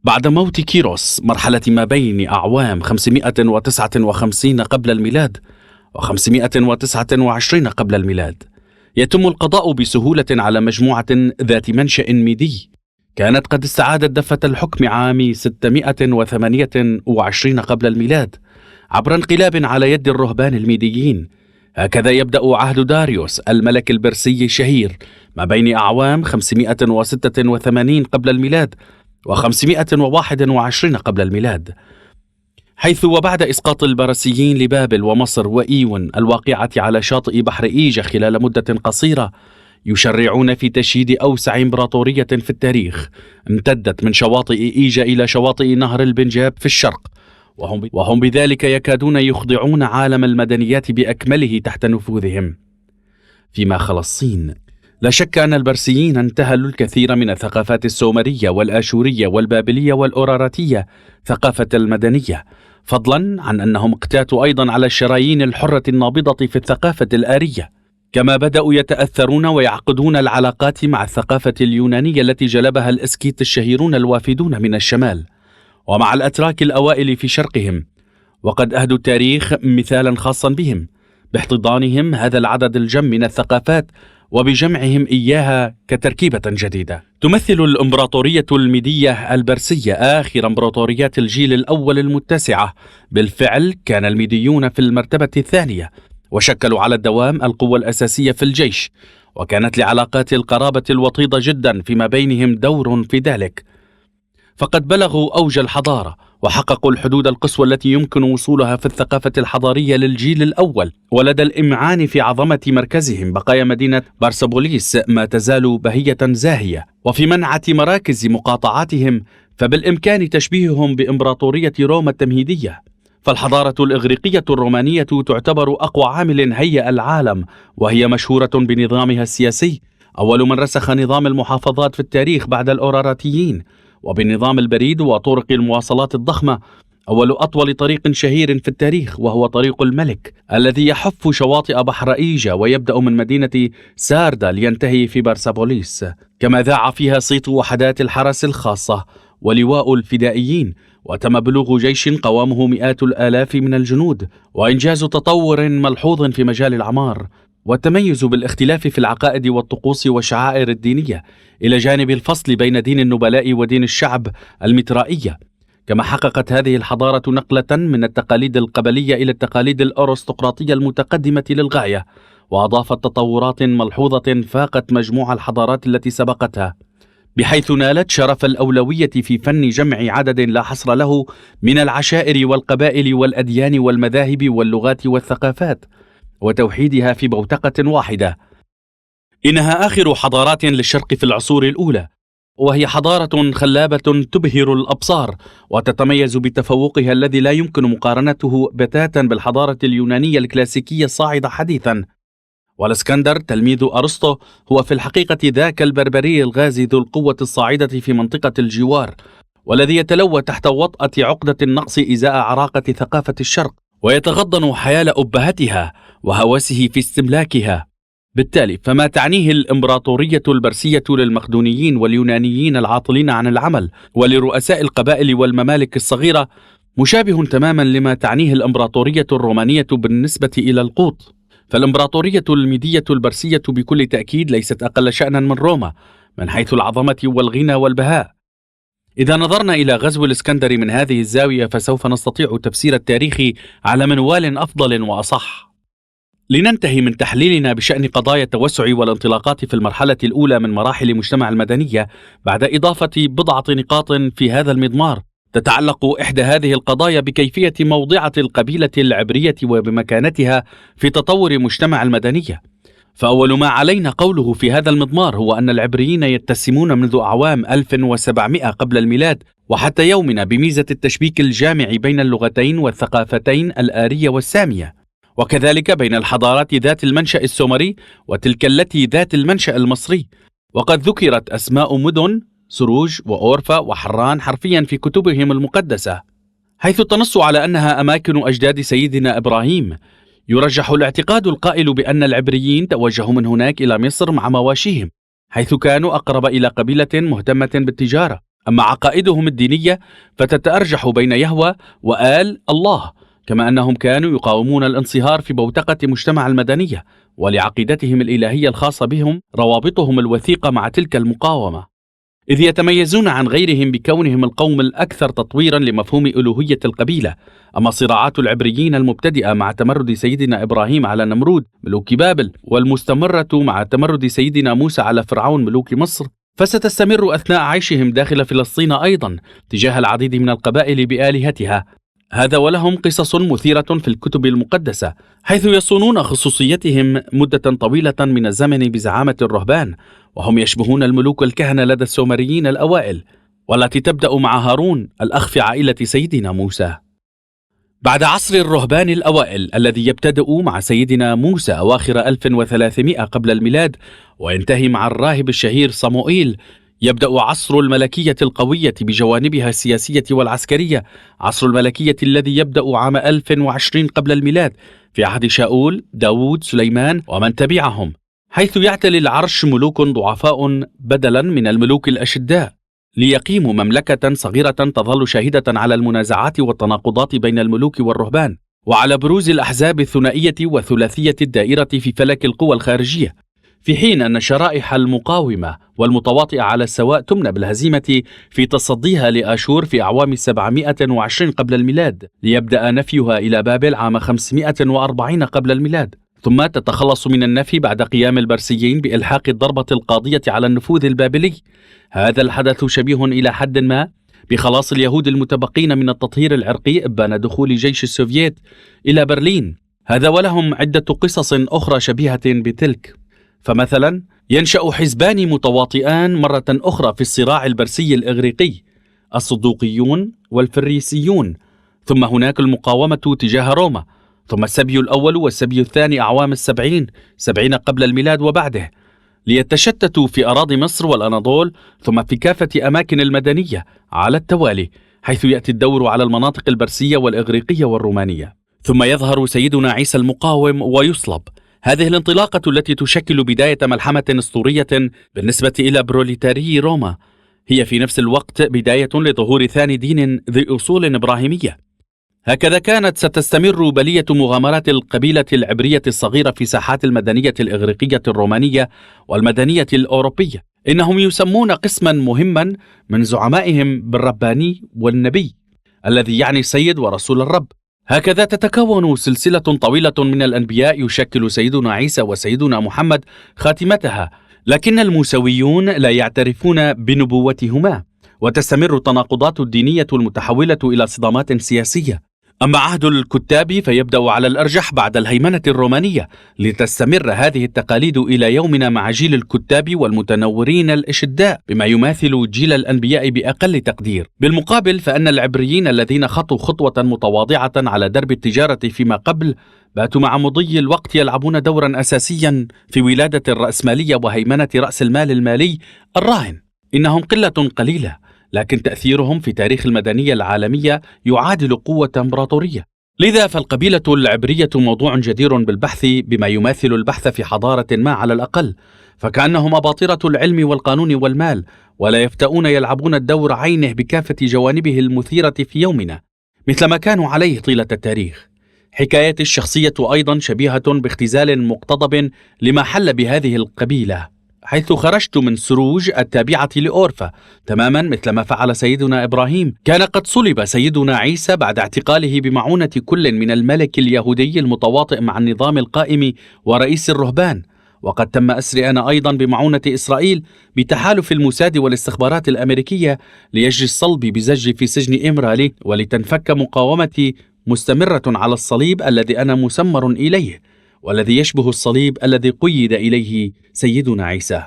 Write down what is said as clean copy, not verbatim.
بعد موت كيروس مرحلة ما بين أعوام 559 قبل الميلاد و529 قبل الميلاد، يتم القضاء بسهولة على مجموعة ذات منشأ ميدي كانت قد استعادت دفة الحكم عام 628 قبل الميلاد عبر انقلاب على يد الرهبان الميديين. هكذا يبدأ عهد داريوس الملك البرسي الشهير ما بين أعوام 586 قبل الميلاد و521 قبل الميلاد، حيث وبعد إسقاط البرسيين لبابل ومصر وإيون الواقعة على شاطئ بحر إيجا خلال مدة قصيرة، يشرعون في تشييد أوسع إمبراطورية في التاريخ امتدت من شواطئ إيجا إلى شواطئ نهر البنجاب في الشرق، وهم بذلك يكادون يخضعون عالم المدنيات بأكمله تحت نفوذهم. فيما خلا الصين، لا شك أن البرسيين انتهلوا الكثير من الثقافات السومرية والآشورية والبابلية والأوراراتية ثقافة المدنية، فضلا عن أنهم اقتاتوا أيضا على الشرايين الحرة النابضة في الثقافة الآرية، كما بدأوا يتأثرون ويعقدون العلاقات مع الثقافة اليونانية التي جلبها الإسكيت الشهيرون الوافدون من الشمال، ومع الأتراك الأوائل في شرقهم، وقد أهدوا التاريخ مثالا خاصا بهم باحتضانهم هذا العدد الجم من الثقافات وبجمعهم إياها كتركيبة جديدة. تمثل الإمبراطورية الميدية البرسية آخر إمبراطوريات الجيل الأول المتسعة. بالفعل كان الميديون في المرتبة الثانية، وشكلوا على الدوام القوة الأساسية في الجيش، وكانت لعلاقات القرابة الوطيدة جدا فيما بينهم دور في ذلك، فقد بلغوا أوج الحضارة وحققوا الحدود القصوى التي يمكن وصولها في الثقافة الحضارية للجيل الأول. ولدى الإمعان في عظمة مركزهم بقايا مدينة بارسابوليس ما تزال بهية زاهية، وفي منعة مراكز مقاطعاتهم فبالإمكان تشبيههم بإمبراطورية روما التمهيدية. فالحضارة الإغريقية الرومانية تعتبر أقوى عامل هيأ العالم، وهي مشهورة بنظامها السياسي، أول من رسخ نظام المحافظات في التاريخ بعد الأوراراتيين، وبنظام البريد وطرق المواصلات الضخمة، أطول طريق شهير في التاريخ وهو طريق الملك الذي يحف شواطئ بحر إيجا ويبدأ من مدينة ساردا لينتهي في بارسابوليس، كما ذاع فيها صيت وحدات الحرس الخاصة ولواء الفدائيين، وتم بلوغ جيش قوامه مئات الآلاف من الجنود، وإنجاز تطور ملحوظ في مجال الأعمار، والتميز بالاختلاف في العقائد والطقوس والشعائر الدينية، إلى جانب الفصل بين دين النبلاء ودين الشعب المترائية. كما حققت هذه الحضارة نقلة من التقاليد القبلية إلى التقاليد الأرستقراطية المتقدمة للغاية، وأضافت تطورات ملحوظة فاقت مجموع الحضارات التي سبقتها، بحيث نالت شرف الأولوية في فن جمع عدد لا حصر له من العشائر والقبائل والأديان والمذاهب واللغات والثقافات، وتوحيدها في بوتقة واحدة. إنها آخر حضارات للشرق في العصور الأولى، وهي حضارة خلابة تبهر الأبصار، وتتميز بتفوقها الذي لا يمكن مقارنته بتاتا بالحضارة اليونانية الكلاسيكية الصاعدة حديثا. والاسكندر تلميذ أرسطو هو في الحقيقة ذاك البربري الغازي ذو القوة الصاعدة في منطقة الجوار، والذي يتلوى تحت وطأة عقدة النقص إزاء عراقة ثقافة الشرق، ويتغضن حيال أبهتها وهوسه في استملاكها. بالتالي فما تعنيه الإمبراطورية البرسية للمقدونيين واليونانيين العاطلين عن العمل ولرؤساء القبائل والممالك الصغيرة مشابه تماما لما تعنيه الإمبراطورية الرومانية بالنسبة إلى القوط. فالإمبراطورية الميدية البرسية بكل تأكيد ليست أقل شأنا من روما من حيث العظمة والغنى والبهاء. إذا نظرنا إلى غزو الإسكندر من هذه الزاوية فسوف نستطيع تفسير التاريخ على منوال أفضل وأصح. لننتهي من تحليلنا بشأن قضايا التوسع والانطلاقات في المرحلة الأولى من مراحل المجتمع المدنية بعد إضافة بضعة نقاط في هذا المضمار. تتعلق إحدى هذه القضايا بكيفية موضعة القبيلة العبرية وبمكانتها في تطور مجتمع المدنية. فأول ما علينا قوله في هذا المضمار هو أن العبريين يتسمون منذ أعوام 1700 قبل الميلاد وحتى يومنا بميزة التشبيك الجامع بين اللغتين والثقافتين الآرية والسامية، وكذلك بين الحضارات ذات المنشأ السومري وتلك التي ذات المنشأ المصري. وقد ذكرت أسماء مدن سروج وأورفا وحران حرفيا في كتبهم المقدسة، حيث تنص على أنها أماكن أجداد سيدنا إبراهيم. يرجح الاعتقاد القائل بأن العبريين توجهوا من هناك إلى مصر مع مواشيهم، حيث كانوا أقرب إلى قبيلة مهتمة بالتجارة، أما عقائدهم الدينية فتتأرجح بين يهوه وآل الله، كما أنهم كانوا يقاومون الانصهار في بوتقة مجتمع المدنية، ولعقيدتهم الإلهية الخاصة بهم روابطهم الوثيقة مع تلك المقاومة، إذ يتميزون عن غيرهم بكونهم القوم الأكثر تطويرا لمفهوم ألوهية القبيلة. أما صراعات العبريين المبتدئة مع تمرد سيدنا إبراهيم على نمرود ملوك بابل، والمستمرة مع تمرد سيدنا موسى على فرعون ملوك مصر، فستستمر أثناء عيشهم داخل فلسطين أيضا تجاه العديد من القبائل بآلهتها. هذا ولهم قصص مثيرة في الكتب المقدسة، حيث يصونون خصوصيتهم مدة طويلة من الزمن بزعامة الرهبان، وهم يشبهون الملوك الكهنة لدى السومريين الأوائل، والتي تبدأ مع هارون الأخ في عائلة سيدنا موسى. بعد عصر الرهبان الأوائل الذي يبتدأ مع سيدنا موسى أواخر 1300 قبل الميلاد وينتهي مع الراهب الشهير صموئيل، يبدأ عصر الملكية القوية بجوانبها السياسية والعسكرية، عصر الملكية الذي يبدأ عام 1020 قبل الميلاد في عهد شاؤول، داود، سليمان ومن تبعهم، حيث يعتلي العرش ملوك ضعفاء بدلا من الملوك الأشداء، ليقيموا مملكة صغيرة تظل شاهدة على المنازعات والتناقضات بين الملوك والرهبان، وعلى بروز الأحزاب الثنائية وثلاثية الدائرة في فلك القوى الخارجية، في حين أن شرائح المقاومة والمتواطئة على السواء تمنى بالهزيمة في تصديها لآشور في أعوام 720 قبل الميلاد، ليبدأ نفيها إلى بابل عام 540 قبل الميلاد، ثم تتخلص من النفي بعد قيام البرسيين بإلحاق الضربة القاضية على النفوذ البابلي. هذا الحدث شبيه إلى حد ما بخلاص اليهود المتبقين من التطهير العرقي إبان دخول جيش السوفييت إلى برلين. هذا ولهم عدة قصص أخرى شبيهة بتلك، فمثلا ينشأ حزبان متواطئان مرة أخرى في الصراع البرسي الإغريقي، الصدوقيون والفريسيون، ثم هناك المقاومة تجاه روما، ثم السبي الأول والسبي الثاني أعوام 70 قبل الميلاد وبعده، ليتشتتوا في أراضي مصر والأناضول، ثم في كافة أماكن المدنية على التوالي، حيث يأتي الدور على المناطق البرسية والإغريقية والرومانية، ثم يظهر سيدنا عيسى المقاوم ويصلب. هذه الانطلاقة التي تشكل بداية ملحمة أسطورية بالنسبة إلى بروليتاري روما، هي في نفس الوقت بداية لظهور ثاني دين ذي أصول إبراهيمية. هكذا كانت ستستمر بلية مغامرات القبيلة العبرية الصغيرة في ساحات المدنية الإغريقية الرومانية والمدنية الأوروبية. إنهم يسمون قسما مهما من زعمائهم بالرباني والنبي، الذي يعني السيد ورسول الرب. هكذا تتكون سلسلة طويلة من الأنبياء يشكل سيدنا عيسى وسيدنا محمد خاتمتها، لكن الموسويون لا يعترفون بنبوتهما، وتستمر التناقضات الدينية المتحولة إلى صدامات سياسية. أما عهد الكتاب فيبدأ على الأرجح بعد الهيمنة الرومانية، لتستمر هذه التقاليد إلى يومنا مع جيل الكتاب والمتنورين الأشداء، بما يماثل جيل الأنبياء بأقل تقدير. بالمقابل فإن العبريين الذين خطوا خطوة متواضعة على درب التجارة فيما قبل، باتوا مع مضي الوقت يلعبون دورا أساسيا في ولادة الرأسمالية وهيمنة رأس المال المالي الراهن. إنهم قلة قليلة، لكن تأثيرهم في تاريخ المدنية العالمية يعادل قوة إمبراطورية. لذا فالقبيلة العبرية موضوع جدير بالبحث، بما يماثل البحث في حضارة ما على الأقل، فكأنهم أباطرة العلم والقانون والمال، ولا يفتؤون يلعبون الدور عينه بكافة جوانبه المثيرة في يومنا، مثل ما كانوا عليه طيلة التاريخ. حكاية الشخصية أيضا شبيهة باختزال مقتضب لما حل بهذه القبيلة، حيث خرجت من سروج التابعة لأورفا تماما مثل ما فعل سيدنا إبراهيم. كان قد صلب سيدنا عيسى بعد اعتقاله بمعونة كل من الملك اليهودي المتواطئ مع النظام القائم ورئيس الرهبان، وقد تم أسري أنا أيضا بمعونة إسرائيل بتحالف الموساد والاستخبارات الأمريكية ليجري الصلب بزج في سجن إمرالي، ولتنفك مقاومتي مستمرة على الصليب الذي أنا مسمر إليه، والذي يشبه الصليب الذي قيد إليه سيدنا عيسى.